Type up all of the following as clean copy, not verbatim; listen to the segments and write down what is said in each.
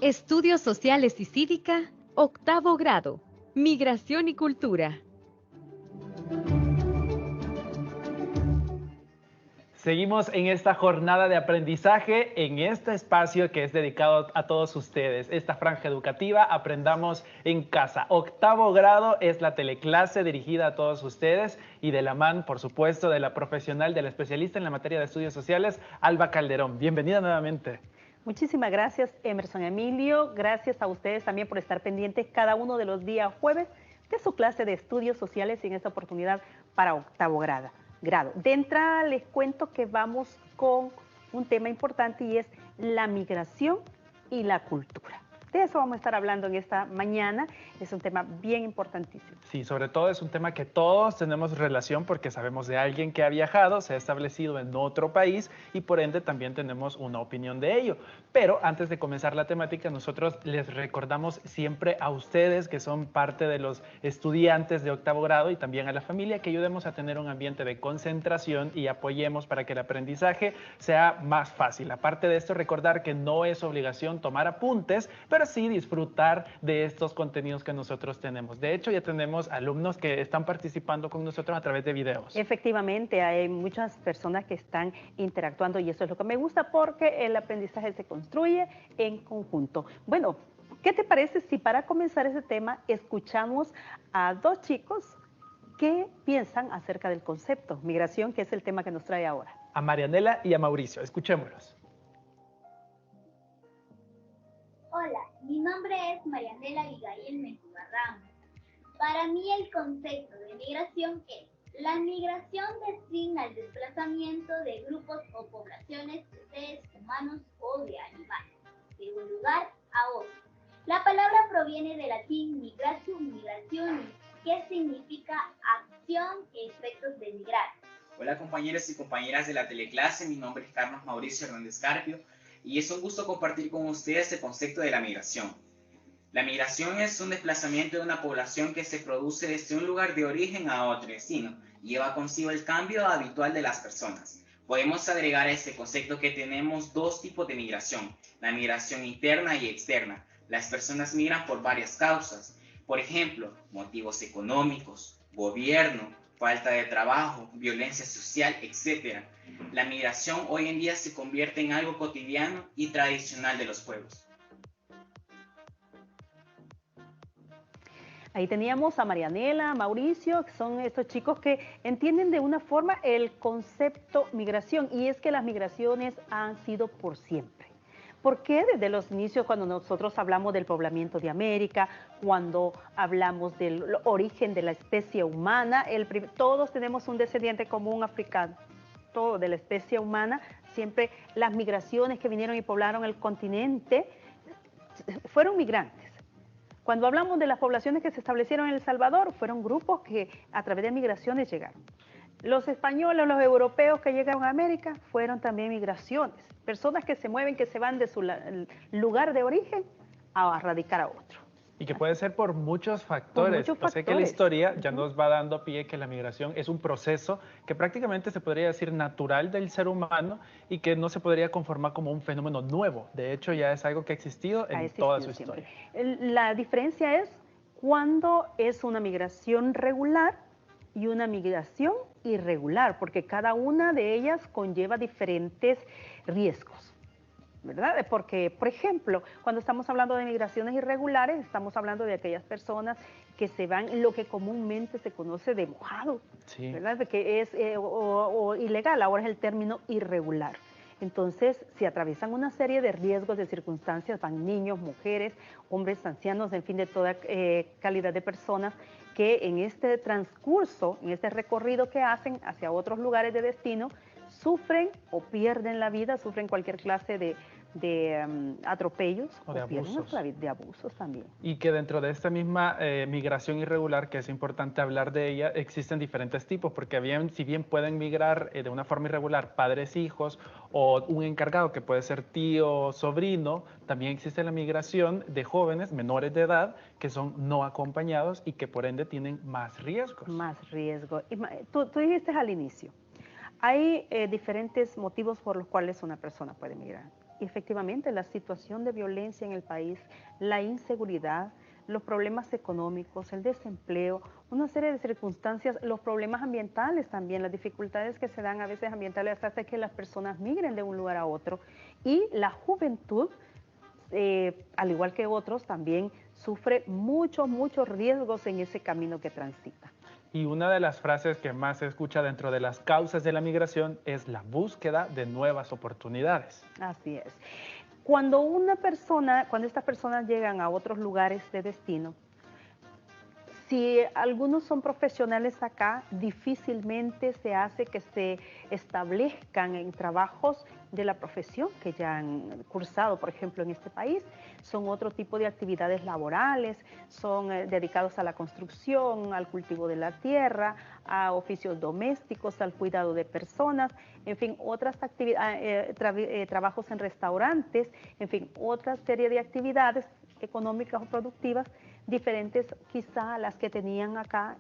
Estudios Sociales y Cívica, octavo grado, Migración y Cultura. Seguimos en esta jornada de aprendizaje, en este espacio que es dedicado a todos ustedes. Esta franja educativa, Aprendamos en Casa. Octavo grado es la teleclase dirigida a todos ustedes y de la mano, por supuesto, de la profesional, de la especialista en la materia de estudios sociales, Alba Calderón. Bienvenida nuevamente. Muchísimas gracias, Emerson Emilio. Gracias a ustedes también por estar pendientes cada uno de los días jueves de su clase de estudios sociales y en esta oportunidad para octavo grado. De entrada les cuento que vamos con un tema importante y es la migración y la cultura. De eso vamos a estar hablando en esta mañana. Es un tema bien importantísimo. Sí, sobre todo es un tema que todos tenemos relación porque sabemos de alguien que ha viajado, se ha establecido en otro país y por ende también tenemos una opinión de ello. Pero antes de comenzar la temática, nosotros les recordamos siempre a ustedes que son parte de los estudiantes de octavo grado y también a la familia que ayudemos a tener un ambiente de concentración y apoyemos para que el aprendizaje sea más fácil. Aparte de esto, recordar que no es obligación tomar apuntes, pero sí disfrutar de estos contenidos que nosotros tenemos. De hecho, ya tenemos alumnos que están participando con nosotros a través de videos. Efectivamente, hay muchas personas que están interactuando y eso es lo que me gusta porque el aprendizaje se construye en conjunto. Bueno, ¿qué te parece si para comenzar ese tema escuchamos a dos chicos que piensan acerca del concepto migración, que es el tema que nos trae ahora? A Marianela y a Mauricio. Escuchémoslos. Hola, mi nombre es Marianela Abigail Mendoza Ramos. Para mí el concepto de migración es la migración designa el desplazamiento de grupos o poblaciones de seres humanos o de animales de un lugar a otro. La palabra proviene del latín migratio migrationis, que significa acción y efectos de migrar. Hola compañeros y compañeras de la teleclase, mi nombre es Carlos Mauricio Hernández Carpio y es un gusto compartir con ustedes el concepto de la migración. La migración es un desplazamiento de una población que se produce desde un lugar de origen a otro destino y lleva consigo el cambio habitual de las personas. Podemos agregar a este concepto que tenemos dos tipos de migración, la migración interna y externa. Las personas migran por varias causas, por ejemplo, motivos económicos, gobierno, falta de trabajo, violencia social, etc. La migración hoy en día se convierte en algo cotidiano y tradicional de los pueblos. Ahí teníamos a Marianela, a Mauricio, que son estos chicos que entienden de una forma el concepto migración, y es que las migraciones han sido por siempre. ¿Por qué? Desde los inicios, cuando nosotros hablamos del poblamiento de América, cuando hablamos del origen de la especie humana, todos tenemos un descendiente común africano, todo de la especie humana, siempre las migraciones que vinieron y poblaron el continente fueron migrantes. Cuando hablamos de las poblaciones que se establecieron en El Salvador, fueron grupos que a través de migraciones llegaron. Los españoles, los europeos que llegaron a América, fueron también migraciones. Personas que se mueven, que se van de su lugar de origen a radicar a otro. Y que puede ser por muchos factores. O sea que la historia ya nos va dando pie que la migración es un proceso que prácticamente se podría decir natural del ser humano y que no se podría conformar como un fenómeno nuevo. De hecho, ya es algo que ha existido en toda su historia. La diferencia es cuando es una migración regular y una migración irregular, porque cada una de ellas conlleva diferentes riesgos, ¿verdad? Porque, por ejemplo, cuando estamos hablando de migraciones irregulares, estamos hablando de aquellas personas que se van lo que comúnmente se conoce de mojado, sí, ¿verdad? De que es o ilegal, ahora es el término irregular. Entonces, se atraviesan una serie de riesgos, de circunstancias, van niños, mujeres, hombres, ancianos, en fin, de toda calidad de personas que en este transcurso, en este recorrido que hacen hacia otros lugares de destino, sufren o pierden la vida, sufren cualquier clase de atropellos o de abusos. De abusos también. Y que dentro de esta misma migración irregular, que es importante hablar de ella, existen diferentes tipos, porque si bien pueden migrar de una forma irregular padres, hijos, o un encargado que puede ser tío, sobrino, también existe la migración de jóvenes menores de edad que son no acompañados y que por ende tienen más riesgos. Más riesgo. Tú dijiste al inicio, hay diferentes motivos por los cuales una persona puede migrar. efectivamente la situación de violencia en el país, la inseguridad, los problemas económicos, el desempleo, una serie de circunstancias, los problemas ambientales también, las dificultades que se dan a veces ambientales hasta que las personas migren de un lugar a otro. Y la juventud, al igual que otros, también sufre muchos riesgos en ese camino que transita. Y una de las frases que más se escucha dentro de las causas de la migración es la búsqueda de nuevas oportunidades. Así es. Cuando estas personas llegan a otros lugares de destino, si algunos son profesionales acá, difícilmente se hace que se establezcan en trabajos de la profesión que ya han cursado, por ejemplo, en este país. Son otro tipo de actividades laborales, son dedicados a la construcción, al cultivo de la tierra, a oficios domésticos, al cuidado de personas, en fin, otras actividades, trabajos en restaurantes, en fin, otra serie de actividades económicas o productivas diferentes quizá a las que tenían acá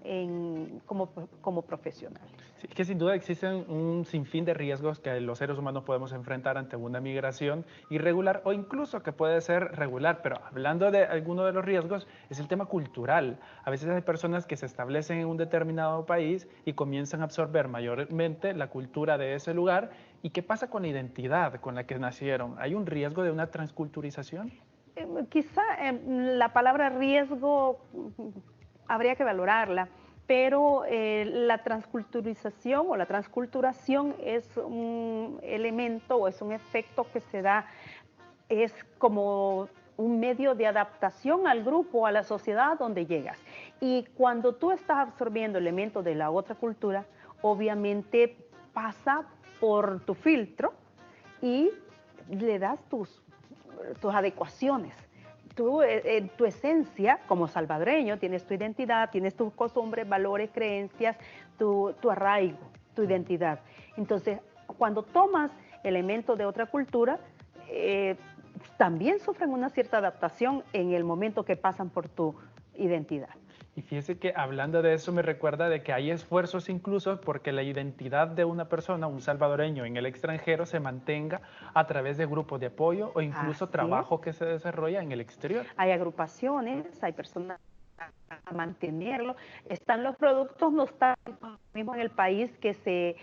como profesionales. Sí, que sin duda existen un sinfín de riesgos que los seres humanos podemos enfrentar ante una migración irregular o incluso que puede ser regular, pero hablando de alguno de los riesgos es el tema cultural. A veces hay personas que se establecen en un determinado país y comienzan a absorber mayormente la cultura de ese lugar. ¿Y qué pasa con la identidad con la que nacieron? ¿Hay un riesgo de una transculturización? Quizá la palabra riesgo habría que valorarla, pero la transculturización o la transculturación es un elemento o es un efecto que se da, es como un medio de adaptación al grupo, a la sociedad donde llegas. Y cuando tú estás absorbiendo elementos de la otra cultura, obviamente pasa por tu filtro y le das tus adecuaciones. Tú, en tu esencia, como salvadoreño, tienes tu identidad, tienes tus costumbres, valores, creencias, tu arraigo, tu identidad. Entonces, cuando tomas elementos de otra cultura, también sufren una cierta adaptación en el momento que pasan por tu identidad. Y fíjese que hablando de eso me recuerda de que hay esfuerzos incluso porque la identidad de una persona, un salvadoreño en el extranjero, se mantenga a través de grupos de apoyo o incluso trabajo que se desarrolla en el exterior. Hay agrupaciones, hay personas a mantenerlo. Están los productos no están mismo en el país que se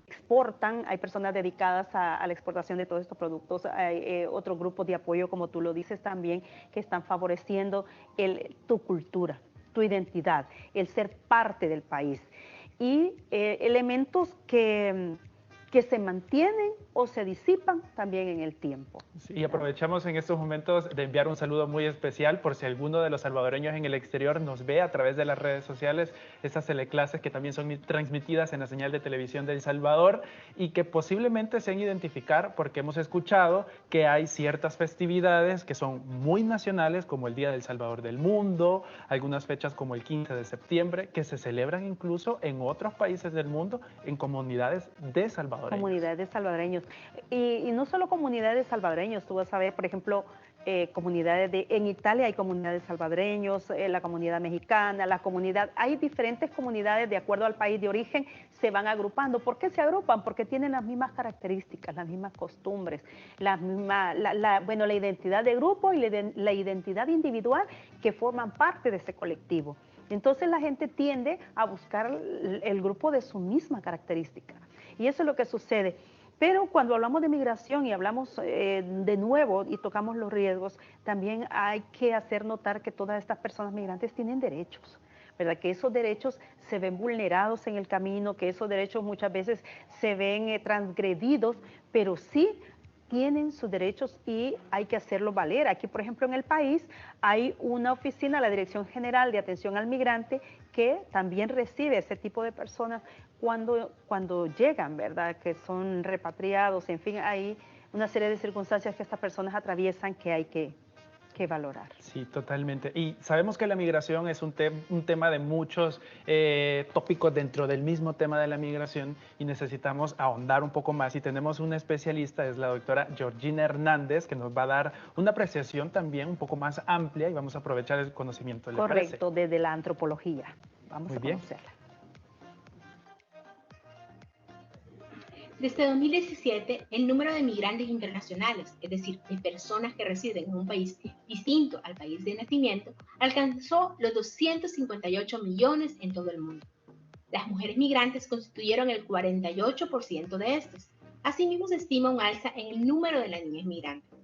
exportan, hay personas dedicadas a la exportación de todos estos productos, hay otro grupo de apoyo, como tú lo dices también, que están favoreciendo tu cultura, tu identidad, el ser parte del país. Y elementos que se mantienen o se disipan también en el tiempo. Sí, y aprovechamos en estos momentos de enviar un saludo muy especial por si alguno de los salvadoreños en el exterior nos ve a través de las redes sociales, estas teleclases que también son transmitidas en la señal de televisión de El Salvador y que posiblemente se han identificar porque hemos escuchado que hay ciertas festividades que son muy nacionales como el Día del Salvador del Mundo, algunas fechas como el 15 de septiembre que se celebran incluso en otros países del mundo en comunidades de salvadoreños. Comunidades salvadoreños. Y no solo comunidades salvadoreños, tú vas a ver, por ejemplo, en Italia hay comunidades salvadoreños, la comunidad mexicana, hay diferentes comunidades de acuerdo al país de origen, se van agrupando. ¿Por qué se agrupan? Porque tienen las mismas características, las mismas costumbres, la identidad de grupo y la identidad individual que forman parte de ese colectivo. Entonces la gente tiende a buscar el grupo de su misma característica. Y eso es lo que sucede. Pero cuando hablamos de migración y hablamos de nuevo y tocamos los riesgos, también hay que hacer notar que todas estas personas migrantes tienen derechos, ¿verdad? Que esos derechos se ven vulnerados en el camino, que esos derechos muchas veces se ven transgredidos, pero sí tienen sus derechos y hay que hacerlo valer. Aquí, por ejemplo, en el país hay una oficina, la Dirección General de Atención al Migrante, que también recibe ese tipo de personas cuando llegan, ¿verdad? Que son repatriados, en fin, hay una serie de circunstancias que estas personas atraviesan que hay que valorar. Sí, totalmente. Y sabemos que la migración es un tema de muchos tópicos dentro del mismo tema de la migración y necesitamos ahondar un poco más. Y tenemos una especialista, es la doctora Georgina Hernández, que nos va a dar una apreciación también un poco más amplia y vamos a aprovechar el conocimiento. ¿Le parece? Correcto, desde la antropología. Vamos Muy a bien. conocerla. Desde 2017, el número de migrantes internacionales, es decir, de personas que residen en un país distinto al país de nacimiento, alcanzó los 258 millones en todo el mundo. Las mujeres migrantes constituyeron el 48% de estos. Asimismo, se estima un alza en el número de las niñas migrantes.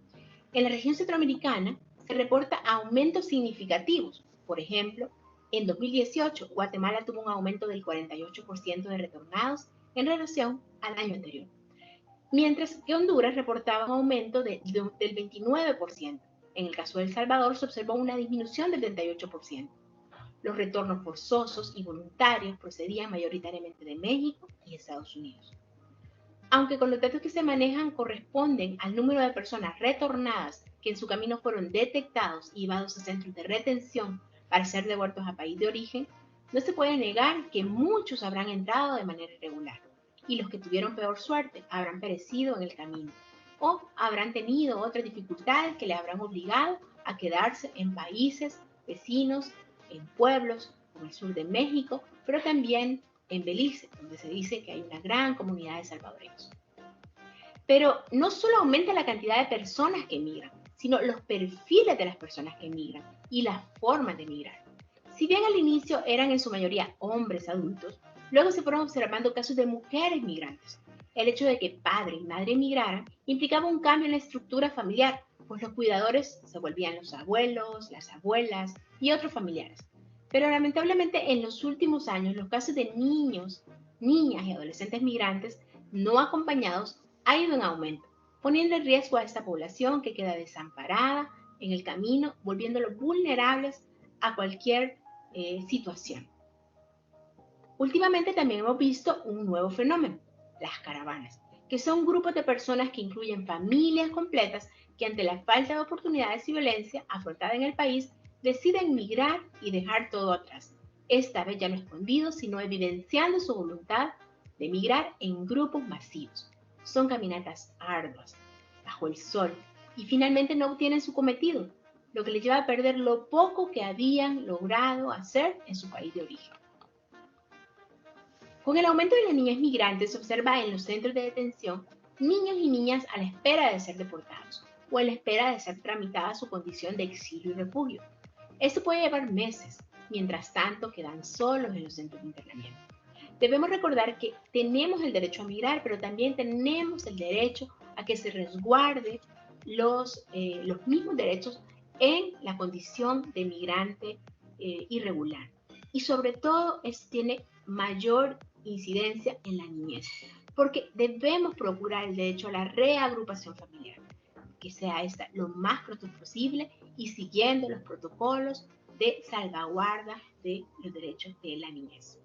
En la región centroamericana se reporta aumentos significativos. Por ejemplo, en 2018, Guatemala tuvo un aumento del 48% de retornados en relación al año anterior, mientras que Honduras reportaba un aumento del 29%. En el caso de El Salvador se observó una disminución del 38%. Los retornos forzosos y voluntarios procedían mayoritariamente de México y Estados Unidos. Aunque con los datos que se manejan corresponden al número de personas retornadas que en su camino fueron detectados y llevados a centros de retención para ser devueltos a país de origen, no se puede negar que muchos habrán entrado de manera irregular y los que tuvieron peor suerte habrán perecido en el camino o habrán tenido otras dificultades que le habrán obligado a quedarse en países vecinos, en pueblos como el sur de México, pero también en Belice, donde se dice que hay una gran comunidad de salvadoreños. Pero no solo aumenta la cantidad de personas que emigran, sino los perfiles de las personas que emigran y las formas de emigrar. Si bien al inicio eran en su mayoría hombres adultos, luego se fueron observando casos de mujeres migrantes. El hecho de que padre y madre emigraran implicaba un cambio en la estructura familiar, pues los cuidadores se volvían los abuelos, las abuelas y otros familiares. Pero lamentablemente en los últimos años los casos de niños, niñas y adolescentes migrantes no acompañados ha ido en aumento, poniendo en riesgo a esta población que queda desamparada en el camino, volviéndolos vulnerables a cualquier situación. Últimamente también hemos visto un nuevo fenómeno, las caravanas, que son grupos de personas que incluyen familias completas que ante la falta de oportunidades y violencia afrontada en el país deciden migrar y dejar todo atrás, esta vez ya no escondidos, sino evidenciando su voluntad de migrar en grupos masivos. Son caminatas arduas, bajo el sol, y finalmente no obtienen su cometido, lo que les lleva a perder lo poco que habían logrado hacer en su país de origen. Con el aumento de las niñas migrantes se observa en los centros de detención niños y niñas a la espera de ser deportados o a la espera de ser tramitada su condición de exilio y refugio. Esto puede llevar meses, mientras tanto quedan solos en los centros de internamiento. Debemos recordar que tenemos el derecho a migrar, pero también tenemos el derecho a que se resguarde los mismos derechos en la condición de migrante irregular. Y sobre todo, tiene mayor incidencia en la niñez, porque debemos procurar el derecho a la reagrupación familiar, que sea esta lo más pronto posible y siguiendo los protocolos de salvaguarda de los derechos de la niñez.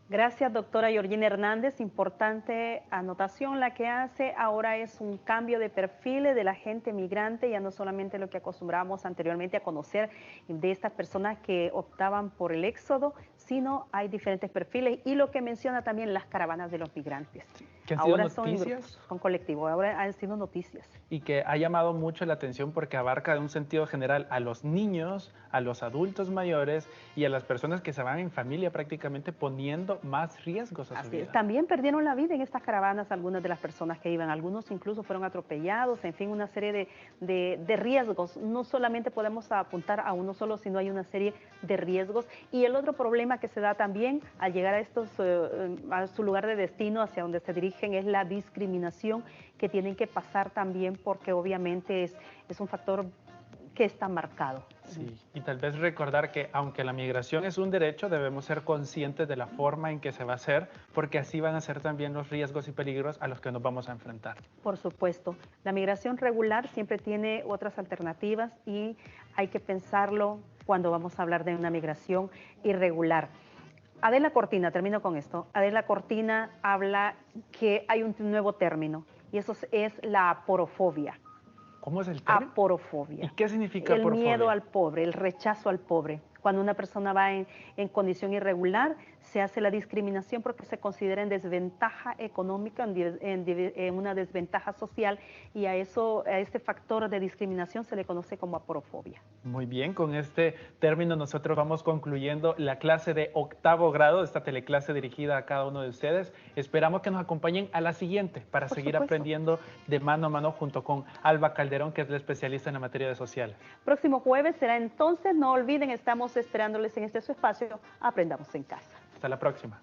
Gracias, doctora Georgina Hernández. Importante anotación la que hace. Ahora es un cambio de perfiles de la gente migrante, ya no solamente lo que acostumbrábamos anteriormente a conocer de estas personas que optaban por el éxodo, sino hay diferentes perfiles y lo que menciona también las caravanas de los migrantes. ¿Que han ahora sido noticias? son colectivos, ahora han sido noticias. Y que ha llamado mucho la atención porque abarca de un sentido general a los niños, a los adultos mayores y a las personas que se van en familia prácticamente poniendo más riesgos a su vida. También perdieron la vida en estas caravanas algunas de las personas que iban, algunos incluso fueron atropellados, en fin, una serie de riesgos. No solamente podemos apuntar a uno solo, sino hay una serie de riesgos. Y el otro problema que se da también al llegar a su lugar de destino, hacia donde se dirigen, es la discriminación que tienen que pasar también, porque obviamente es un factor que está marcado. Sí, y tal vez recordar que aunque la migración es un derecho, debemos ser conscientes de la forma en que se va a hacer, porque así van a ser también los riesgos y peligros a los que nos vamos a enfrentar. Por supuesto, la migración regular siempre tiene otras alternativas y hay que pensarlo cuando vamos a hablar de una migración irregular. Adela Cortina, termino con esto. Adela Cortina habla que hay un nuevo término y eso es la aporofobia. ¿Cómo es el término? Aporofobia. ¿Y qué significa aporofobia? El miedo al pobre, el rechazo al pobre. Cuando una persona va en condición irregular, se hace la discriminación porque se considera en desventaja económica, en una desventaja social, y a este factor de discriminación se le conoce como aporofobia. Muy bien, con este término nosotros vamos concluyendo la clase de 8º grado, esta teleclase dirigida a cada uno de ustedes. Esperamos que nos acompañen a la siguiente para seguir aprendiendo de mano a mano junto con Alba Calderón, que es la especialista en la materia de sociales. Próximo jueves será entonces, no olviden, estamos esperándoles en este su espacio, Aprendamos en Casa. Hasta la próxima.